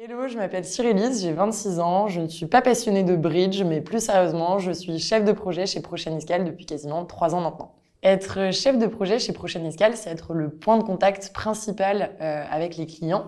Hello, je m'appelle Cyrillise, j'ai 26 ans, je ne suis pas passionnée de bridge, mais plus sérieusement, je suis chef de projet chez Prochaine Escale depuis quasiment 3 ans maintenant. Être chef de projet chez Prochaine Escale, c'est être le point de contact principal avec les clients.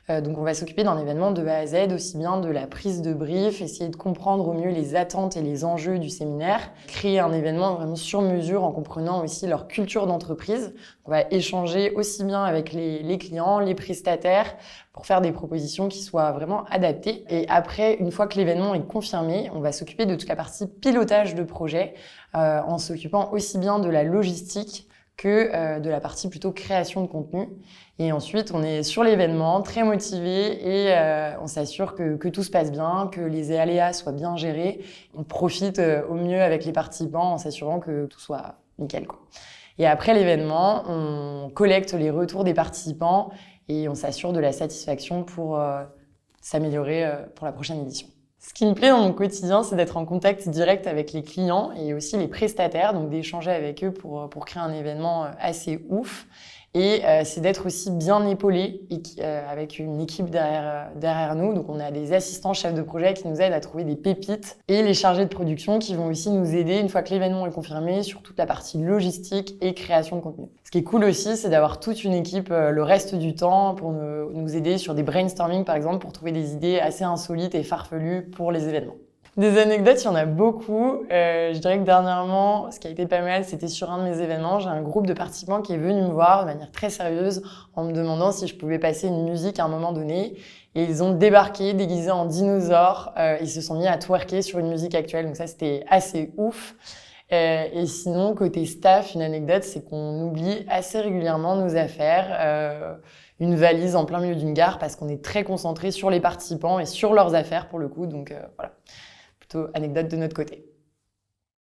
Donc on va s'occuper d'un événement de A à Z, aussi bien de la prise de brief, essayer de comprendre au mieux les attentes et les enjeux du séminaire, créer un événement vraiment sur mesure en comprenant aussi leur culture d'entreprise. On va échanger aussi bien avec les clients, les prestataires, pour faire des propositions qui soient vraiment adaptées. Et après, une fois que l'événement est confirmé, on va s'occuper de toute la partie pilotage de projet, en s'occupant aussi bien de la logistique que de la partie plutôt création de contenu. Et ensuite, on est sur l'événement, très motivé et on s'assure que tout se passe bien, que les aléas soient bien gérés. On profite au mieux avec les participants en s'assurant que tout soit nickel, quoi. Et après l'événement, on collecte les retours des participants et on s'assure de la satisfaction pour s'améliorer pour la prochaine édition. Ce qui me plaît dans mon quotidien, c'est d'être en contact direct avec les clients et aussi les prestataires, donc d'échanger avec eux pour créer un événement assez ouf. Et c'est d'être aussi bien épaulé avec une équipe derrière nous. Donc on a des assistants chefs de projet qui nous aident à trouver des pépites et les chargés de production qui vont aussi nous aider une fois que l'événement est confirmé sur toute la partie logistique et création de contenu. Ce qui est cool aussi, c'est d'avoir toute une équipe le reste du temps pour nous aider sur des brainstorming par exemple pour trouver des idées assez insolites et farfelues pour les événements. Des anecdotes, il y en a beaucoup. Je dirais que dernièrement, ce qui a été pas mal, c'était sur un de mes événements. J'ai un groupe de participants qui est venu me voir de manière très sérieuse en me demandant si je pouvais passer une musique à un moment donné. Et ils ont débarqué déguisés en dinosaures. Ils se sont mis à twerker sur une musique actuelle. Donc ça, c'était assez ouf. Et sinon, côté staff, une anecdote, c'est qu'on oublie assez régulièrement nos affaires. Une valise en plein milieu d'une gare parce qu'on est très concentré sur les participants et sur leurs affaires pour le coup. Donc voilà. Plutôt anecdote de notre côté.